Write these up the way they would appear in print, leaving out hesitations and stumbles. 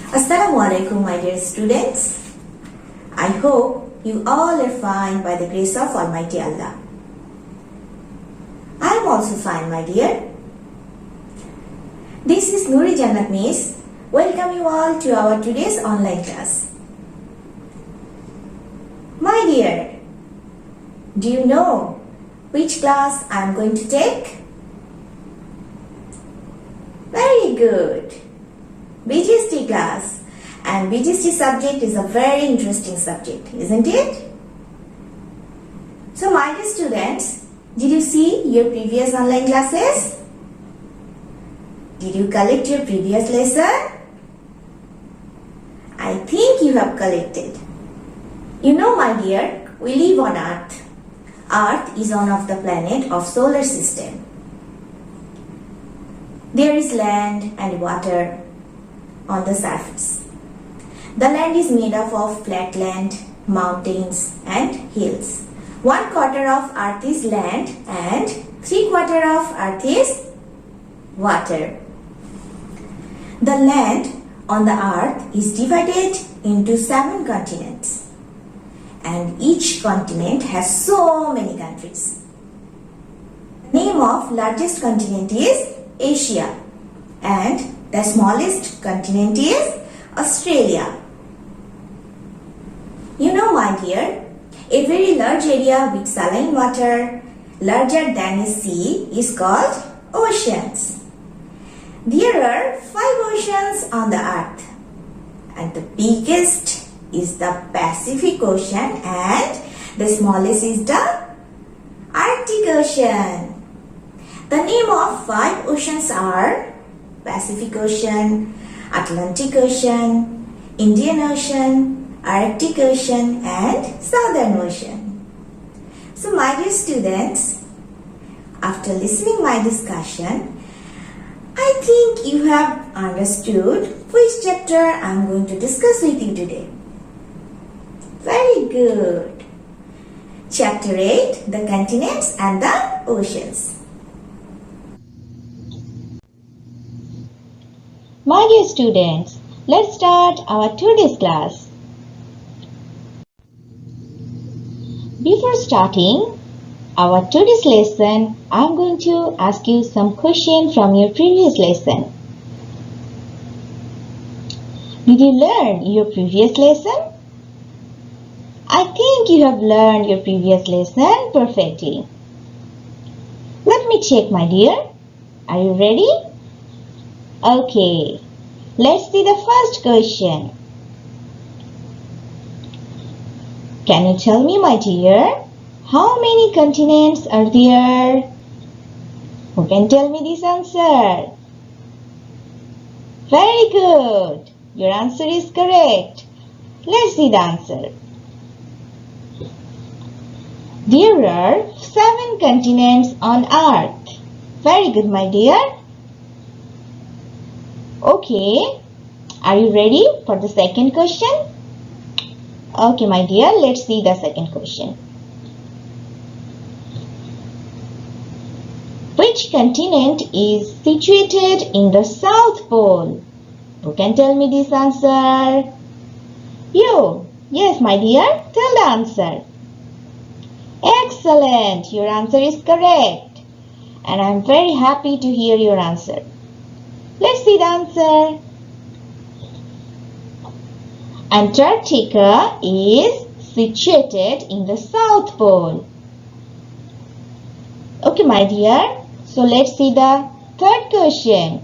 Assalamualaikum, my dear students. I hope you all are fine by the grace of Almighty Allah. I am also fine, my dear. This is Nuri Jannat Miss. Welcome you all to our today's online class. My dear, do you know which class I am going to take? Very good. BGST class. And BGST subject is a very interesting subject, isn't it? So my dear students, did you see your previous online classes? Did you collect your previous lesson? I think you have collected. You know, my dear, we live on Earth. Earth is one of the planets of solar system. There is land and water on the surface. The land is made up of flat land, mountains and hills. 1/4 of Earth is land and 3/4 of Earth is water. The land on the Earth is divided into 7 continents, and each continent has so many countries. The name of largest continent is Asia, and the smallest continent is Australia. You know, my dear, a very large area with saline water, larger than a sea, is called oceans. There are 5 oceans on the earth, and the biggest is the Pacific Ocean and the smallest is the Arctic Ocean. The name of 5 oceans are Pacific Ocean, Atlantic Ocean, Indian Ocean, Arctic Ocean and Southern Ocean. So my dear students, after listening my discussion, I think you have understood which chapter I am going to discuss with you today. Very good. Chapter 8, the continents and the oceans. My dear students, let's start our today's class. Before starting our today's lesson, I am going to ask you some questions from your previous lesson. Did you learn your previous lesson? I think you have learned your previous lesson perfectly. Let me check, my dear. Are you ready? Okay, let's see the first question. Can you tell me, my dear, how many continents are there? Who can tell me this answer? Very good. Your answer is correct. Let's see the answer. There are 7 continents on Earth. Very good, my dear. Okay, are you ready for the second question? Okay, my dear, let's see the second question. Which continent is situated in the South Pole? Who can tell me this answer? You. Yes, my dear, tell the answer. Excellent, your answer is correct. And I'm very happy to hear your answer. Let's see the answer. Antarctica is situated in the South Pole. Okay, my dear. So let's see the third question.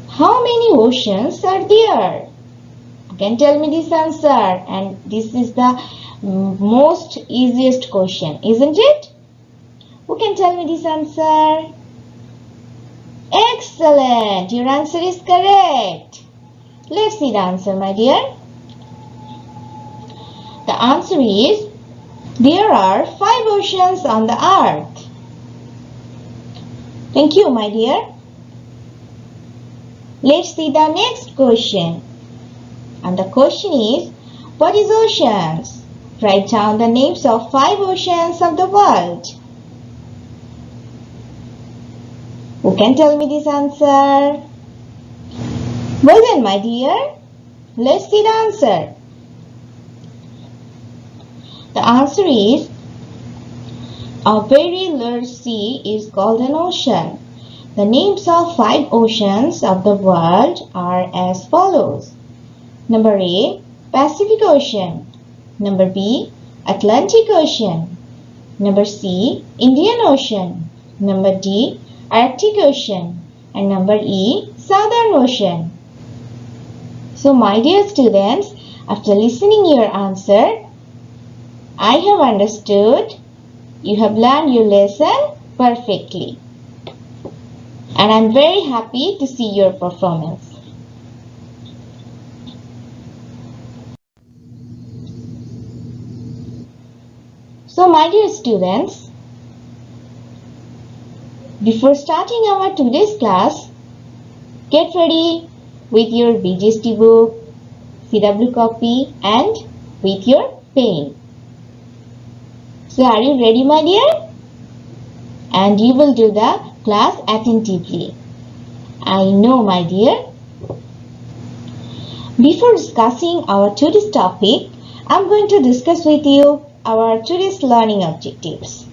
How many oceans are there? You can tell me this answer. And this is the most easiest question, isn't it? Who can tell me this answer? Excellent! Your answer is correct. Let's see the answer, my dear. The answer is, there are 5 oceans on the earth. Thank you, my dear. Let's see the next question. And the question is, what is oceans? Write down the names of 5 oceans of the world. Who can tell me this answer? Well then, my dear, let's see the answer. The answer is a very large sea is called an ocean. The names of 5 oceans of the world are as follows. Number A, Pacific Ocean. Number B, Atlantic Ocean. Number C, Indian Ocean. Number D, Arctic Ocean. And number E, Southern Ocean. So my dear students, after listening your answer, I have understood you have learned your lesson perfectly. And I am very happy to see your performance. So my dear students, before starting our today's class, get ready with your BGST book, CW copy and with your pen. So are you ready, my dear? And you will do the class attentively. I know, my dear. Before discussing our today's topic, I am going to discuss with you our today's learning objectives.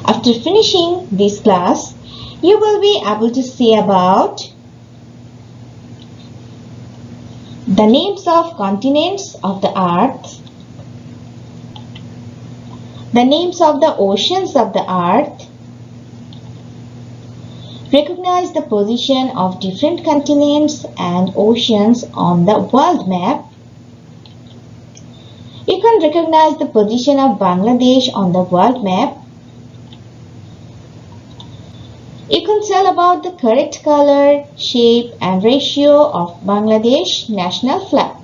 After finishing this class, you will be able to see about the names of continents of the earth, the names of the oceans of the earth, recognize the position of different continents and oceans on the world map. You can recognize the position of Bangladesh on the world map. You can tell about the correct color, shape and ratio of Bangladesh national flag.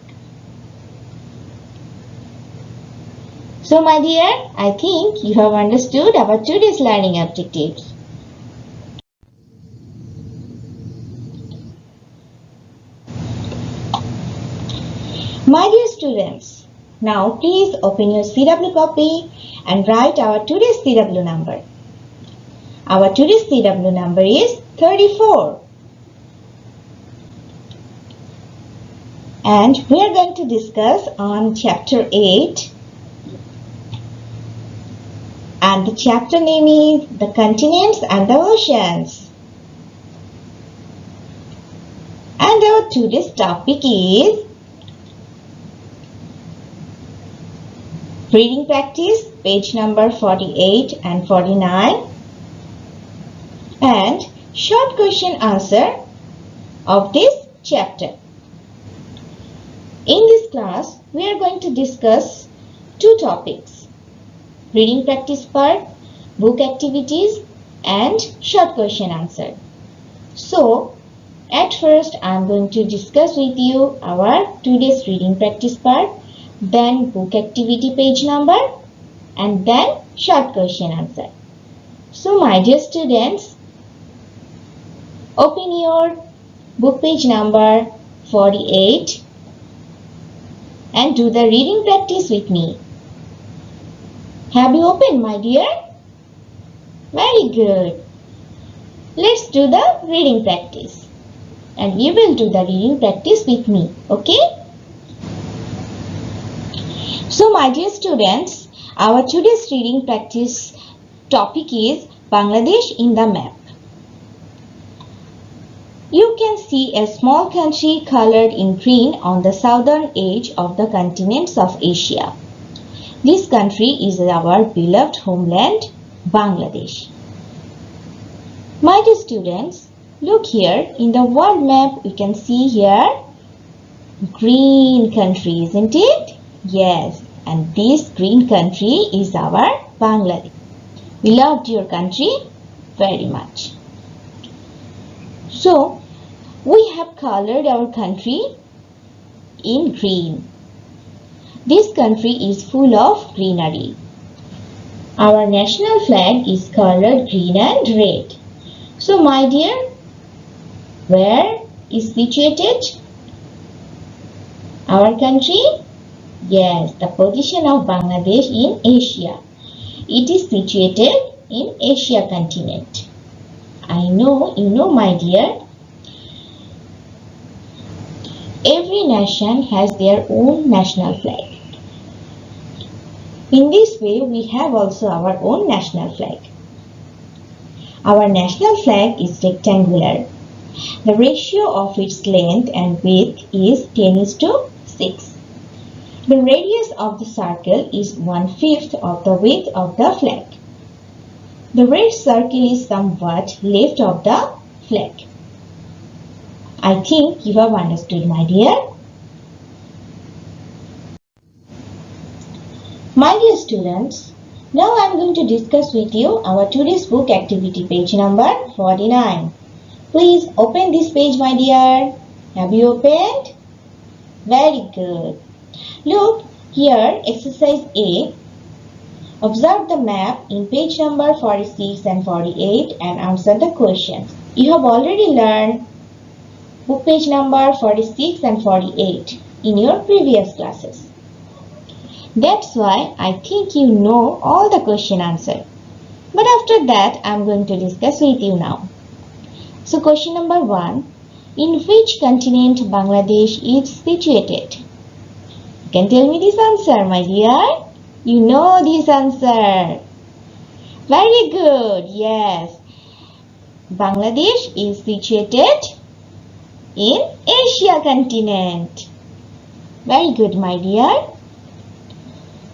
So my dear, I think you have understood our today's learning objectives. My dear students, now please open your CW copy and write our today's CW number. Our today's CW number is 34. And we are going to discuss on chapter 8. And the chapter name is The Continents and the Oceans. And our today's topic is reading practice, page number 48 and 49. And short question answer of this chapter. In this class, we are going to discuss 2 topics. Reading practice part, book activities and short question answer. So, at first I am going to discuss with you our today's reading practice part, then book activity page number and then short question answer. So my dear students, open your book page number 48 and do the reading practice with me. Have you opened, my dear? Very good. Let's do the reading practice. And you will do the reading practice with me. Okay? So my dear students, our today's reading practice topic is Bangladesh in the map. You can see a small country colored in green on the southern edge of the continents of Asia. This country is our beloved homeland, Bangladesh. My dear students, look here in the world map, you can see here green country, isn't it? Yes, and this green country is our Bangladesh. We loved your country very much. So, we have colored our country in green. This country is full of greenery. Our national flag is colored green and red. So, my dear, where is situated our country? Yes, the position of Bangladesh in Asia. It is situated in Asia continent. I know you know, my dear. Every nation has their own national flag. In this way, we have also our own national flag. Our national flag is rectangular. The ratio of its length and width is 10:6. The radius of the circle is 1/5 of the width of the flag. The red circle is somewhat left of the flag. I think you have understood, my dear. My dear students, now I am going to discuss with you our today's book activity, page number 49. Please open this page, my dear. Have you opened? Very good. Look here, exercise A. Observe the map in page number 46 and 48 and answer the questions. You have already learned book page number 46 and 48 in your previous classes. That's why I think you know all the question answer. But after that, I am going to discuss with you now. So question number 1. In which continent Bangladesh is situated? You can tell me this answer, my dear. You know this answer. Very good. Yes. Bangladesh is situated in Asia continent. Very good, my dear.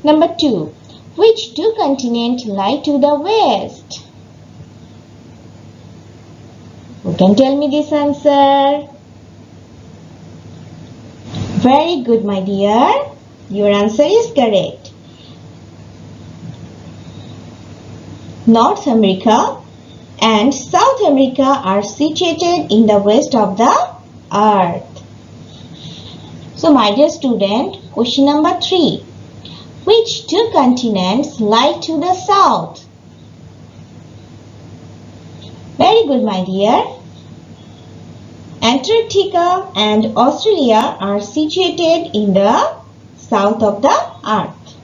Number 2. Which two continents lie to the west? You can tell me this answer. Very good, my dear. Your answer is correct. North America and South America are situated in the west of the earth. So, my dear student, question number 3. Which two continents lie to the south? Very good, my dear. Antarctica and Australia are situated in the south of the earth.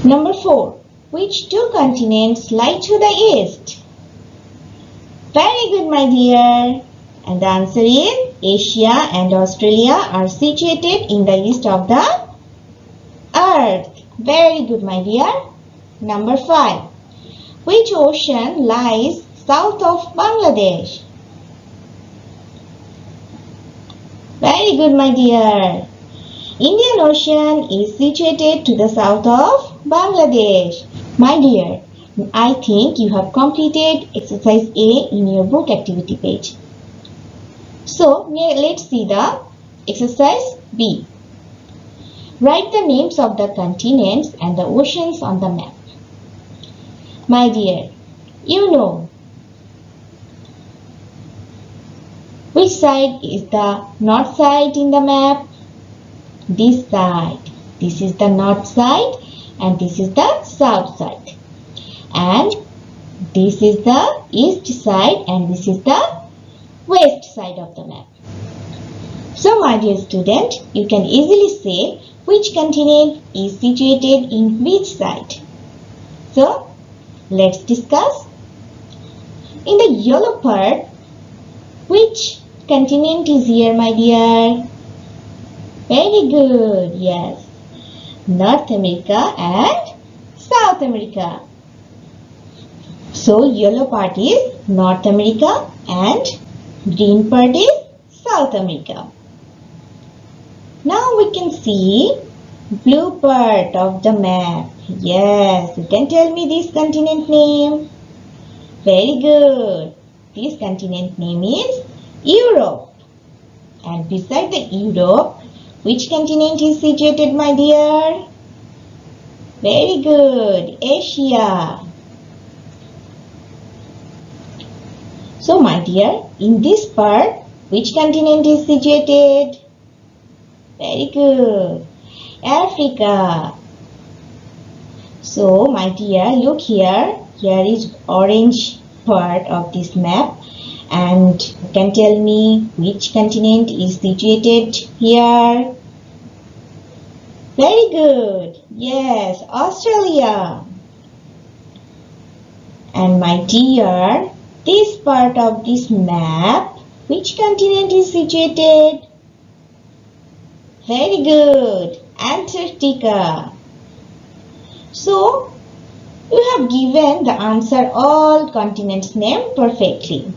Number 4. Which two continents lie to the east? Very good, my dear. And the answer is Asia and Australia are situated in the east of the earth. Very good, my dear. Number 5. Which ocean lies south of Bangladesh? Very good, my dear. Indian Ocean is situated to the south of Bangladesh. My dear, I think you have completed exercise A in your book activity page. So, let's see the exercise B. Write the names of the continents and the oceans on the map. My dear, you know which side is the north side in the map? This side. This is the north side and this is the south side. And this is the east side and this is the west side of the map. So, my dear student, you can easily say which continent is situated in which side. So, let's discuss. In the yellow part, which continent is here, my dear? Very good, yes. North America and South America. So, yellow part is North America and green part is South America. Now we can see blue part of the map. Yes, you can tell me this continent name. Very good. This continent name is Europe. And beside the Europe, which continent is situated, my dear? Very good. Asia. So, my dear, in this part, which continent is situated? Very good. Africa. So, my dear, look here. Here is orange part of this map. And you can tell me which continent is situated here? Very good. Yes, Australia. And my dear, this part of this map, which continent is situated? Very good. Antarctica. So, you have given the answer all continents name perfectly.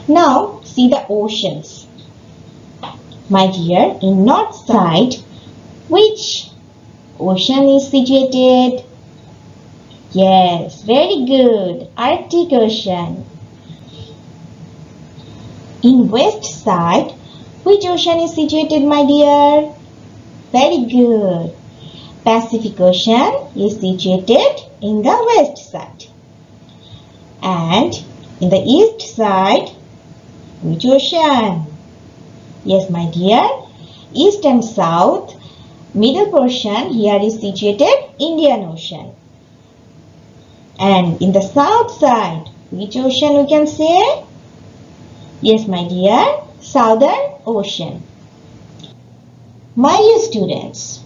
Now, see the oceans. My dear, in north side, which ocean is situated? Yes, very good. Arctic Ocean. In west side, which ocean is situated, my dear? Very good. Pacific Ocean is situated in the west side. And in the east side, which ocean? Yes, my dear. East and south, middle portion here is situated Indian Ocean. And in the south side, which ocean we can say? Yes, my dear, Southern Ocean. My dear students,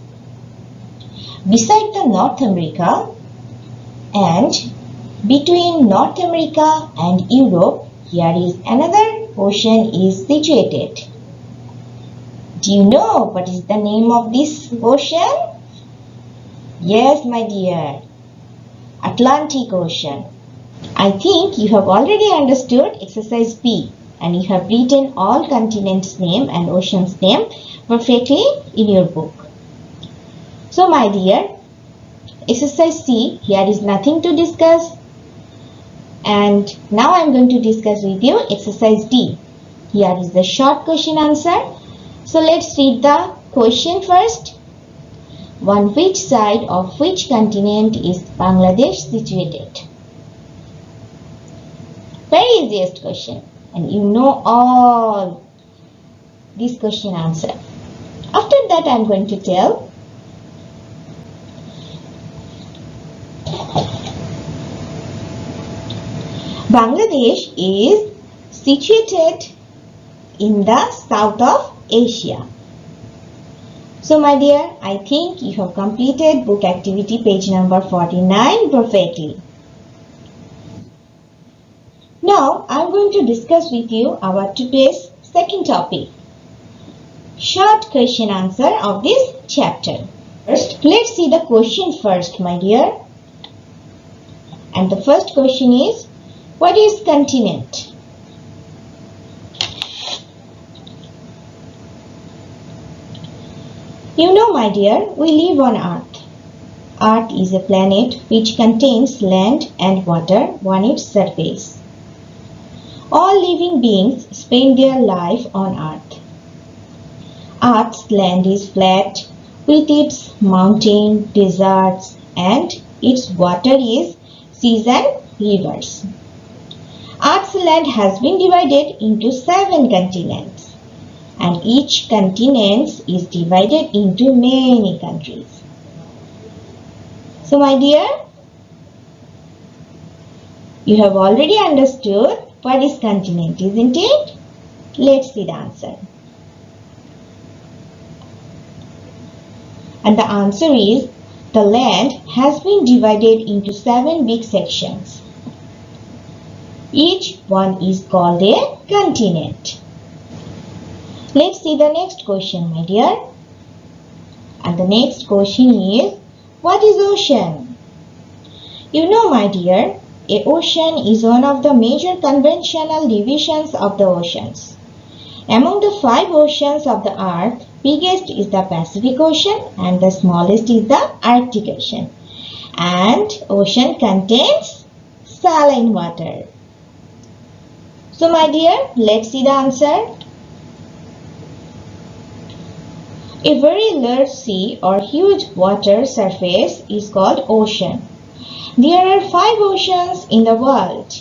beside the North America and between North America and Europe, here is another ocean is situated. Do you know what is the name of this ocean? Yes, my dear, Atlantic Ocean. I think you have already understood exercise B and you have written all continents name and oceans name perfectly in your book. So my dear, exercise C, here is nothing to discuss. And now I am going to discuss with you exercise D. Here is the short question answer. So let's read the question first. On which side of which continent is Bangladesh situated? Very easiest question. And you know all this question answer. After that I am going to tell. Bangladesh is situated in the south of Asia. So my dear, I think you have completed book activity page number 49 perfectly. Now I am going to discuss with you our today's second topic. Short question answer of this chapter. First, let's see the question first, my dear. And the first question is, what is continent? You know, my dear, we live on Earth. Earth is a planet which contains land and water on its surface. All living beings spend their life on Earth. Earth's land is flat with its mountains, deserts, and its water is seas and rivers. Earth's land has been divided into 7 continents. And each continent is divided into many countries. So my dear, you have already understood what is continent, isn't it? Let's see the answer. And the answer is, the land has been divided into 7 big sections. Each one is called a continent. Let's see the next question, my dear. And the next question is, what is ocean? You know, my dear, a ocean is one of the major conventional divisions of the oceans. Among the 5 oceans of the earth, biggest is the Pacific Ocean and the smallest is the Arctic Ocean. And ocean contains saline water. So my dear, let's see the answer. A very large sea or huge water surface is called ocean. There are 5 oceans in the world.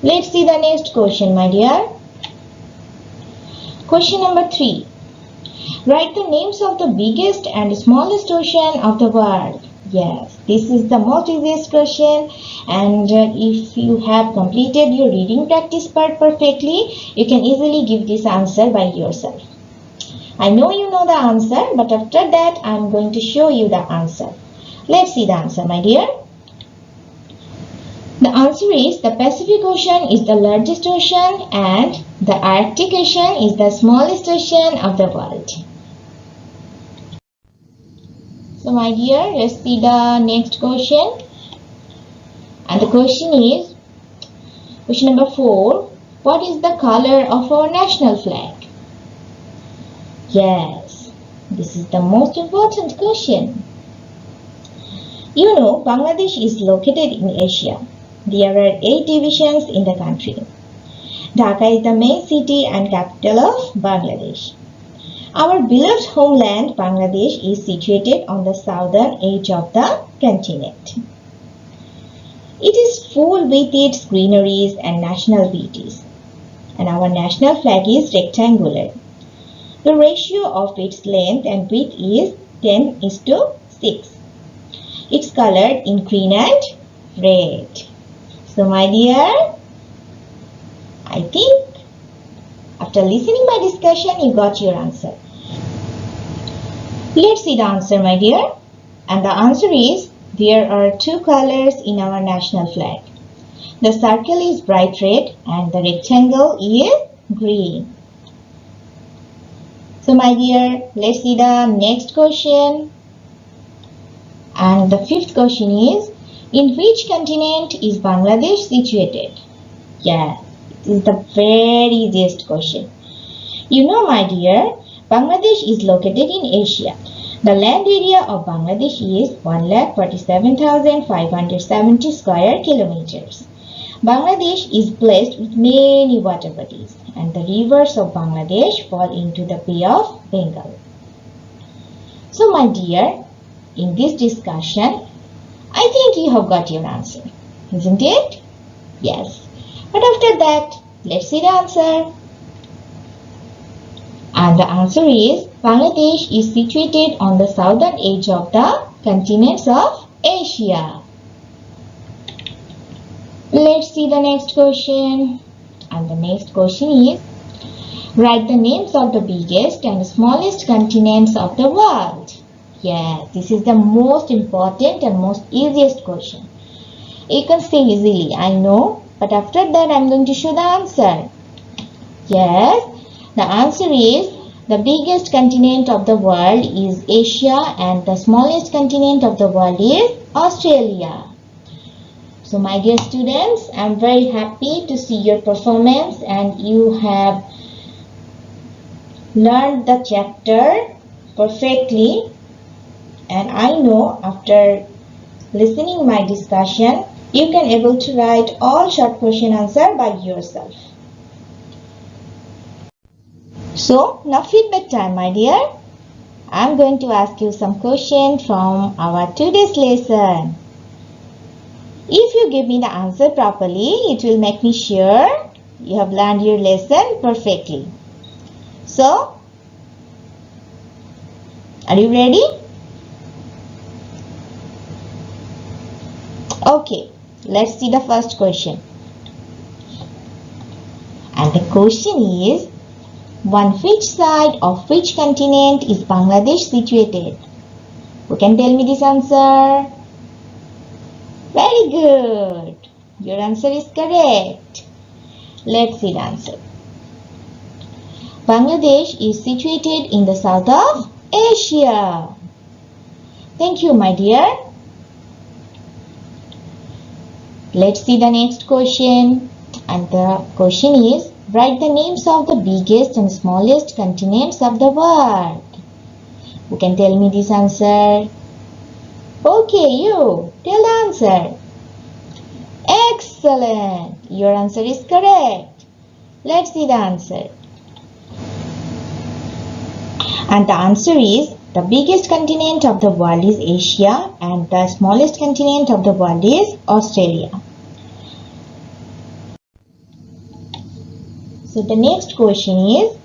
Let's see the next question, my dear. Question number 3. Write the names of the biggest and smallest ocean of the world. Yes, this is the most easiest question, and if you have completed your reading practice part perfectly, you can easily give this answer by yourself. I know you know the answer, but after that I am going to show you the answer. Let's see the answer, my dear. The answer is the Pacific Ocean is the largest ocean and the Arctic Ocean is the smallest ocean of the world. So my dear, let's see the next question. And the question is, question number 4. What is the color of our national flag? Yes, this is the most important question. You know, Bangladesh is located in Asia. There are 8 divisions in the country. Dhaka is the main city and capital of Bangladesh. Our beloved homeland, Bangladesh, is situated on the southern edge of the continent. It is full with its greeneries and national beauties. And our national flag is rectangular. The ratio of its length and width is 10:6. It's colored in green and red. So my dear, I think after listening my discussion, you got your answer. Let's see the answer, my dear. And the answer is, there are 2 colors in our national flag. The circle is bright red and the rectangle is green. So my dear, let's see the next question. And the 5th question is, in which continent is Bangladesh situated? Yeah, it is the very easiest question. You know, my dear, Bangladesh is located in Asia. The land area of Bangladesh is 1,47,570 square kilometers. Bangladesh is blessed with many water bodies, and the rivers of Bangladesh fall into the Bay of Bengal. So, my dear, in this discussion, I think you have got your answer, isn't it? Yes. But after that, let's see the answer. And the answer is, Bangladesh is situated on the southern edge of the continents of Asia. Let's see the next question. And the next question is, write the names of the biggest and smallest continents of the world. Yes, this is the most important and most easiest question. You can say easily, I know, but after that I am going to show the answer. Yes, the answer is, the biggest continent of the world is Asia and the smallest continent of the world is Australia. So my dear students, I am very happy to see your performance and you have learned the chapter perfectly, and I know after listening my discussion, you can able to write all short question answer by yourself. So now feedback time, my dear. I am going to ask you some questions from our today's lesson. If you give me the answer properly, it will make me sure you have learned your lesson perfectly. So, are you ready? Okay, let's see the first question. And the question is, on which side of which continent is Bangladesh situated? Who can tell me this answer? Very good. Your answer is correct. Let's see the answer. Bangladesh is situated in the south of Asia. Thank you, my dear. Let's see the next question. And the question is, write the names of the biggest and smallest continents of the world. Who can tell me this answer? Okay, you. Tell the answer. Excellent. Your answer is correct. Let's see the answer. And the answer is, the biggest continent of the world is Asia and the smallest continent of the world is Australia. So the next question is,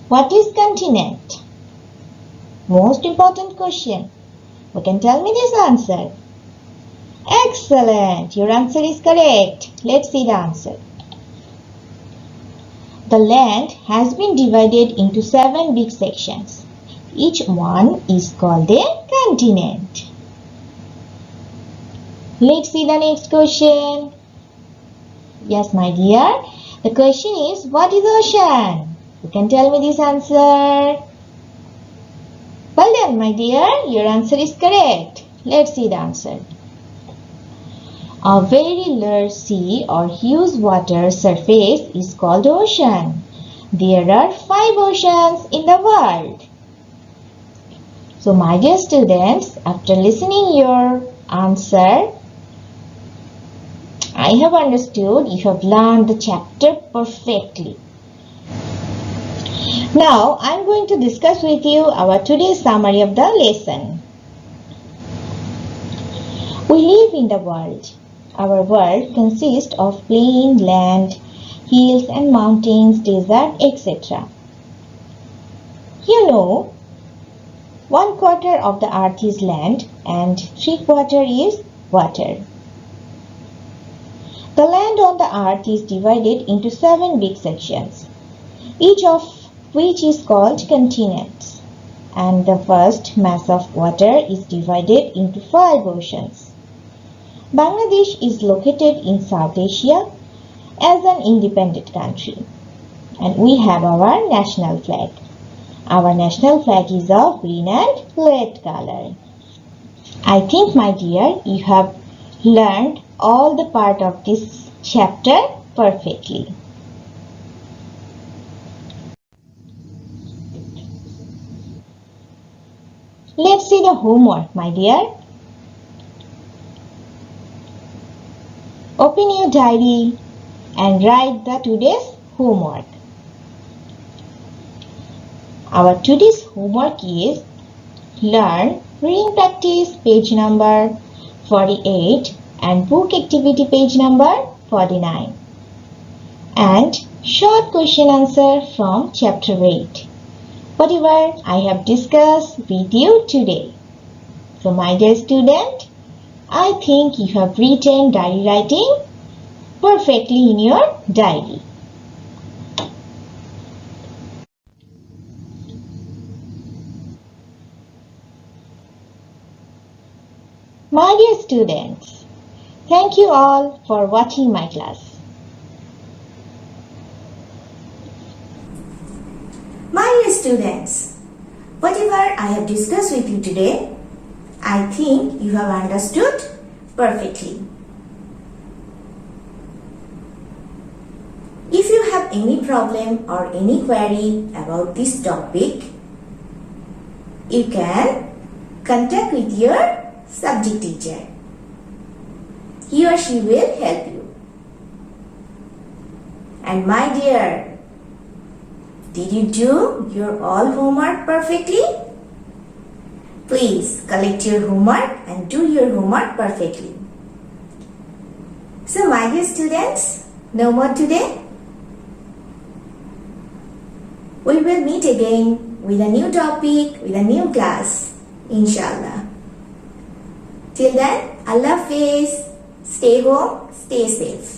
what is continent? Most important question. Who can tell me this answer? Excellent. Your answer is correct. Let's see the answer. The land has been divided into 7 big sections. Each one is called a continent. Let's see the next question. Yes, my dear. The question is, what is ocean? You can tell me this answer. Well done, my dear. Your answer is correct. Let's see the answer. A very large sea or huge water surface is called ocean. There are 5 oceans in the world. So, my dear students, after listening your answer, I have understood you have learned the chapter perfectly. Now, I am going to discuss with you our today's summary of the lesson. We live in the world. Our world consists of plain, land, hills and mountains, desert, etc. You know, 1/4 of the earth is land and 3/4 is water. The land on the earth is divided into 7 big sections, each of which is called continents, and the vast mass of water is divided into 5 oceans. Bangladesh is located in South Asia as an independent country, and we have our national flag. Our national flag is of green and red color. I think, my dear, you have learned all the part of this chapter perfectly. Let's see the homework, my dear. Open your diary and write the today's homework. Our today's homework is learn reading practice page number 48 and book activity page number 49 and short question answer from chapter 8. Whatever I have discussed with you today. So, my dear student, I think you have written diary writing perfectly in your diary. My dear students, thank you all for watching my class. My dear students, whatever I have discussed with you today, I think you have understood perfectly. If you have any problem or any query about this topic, you can contact with your subject teacher. He or she will help you. And my dear, did you do your all homework perfectly? Please collect your homework and do your homework perfectly. So, my dear students, no more today. We will meet again with a new topic, with a new class, inshallah. Till then, Allah Hafiz. Stay home, stay safe.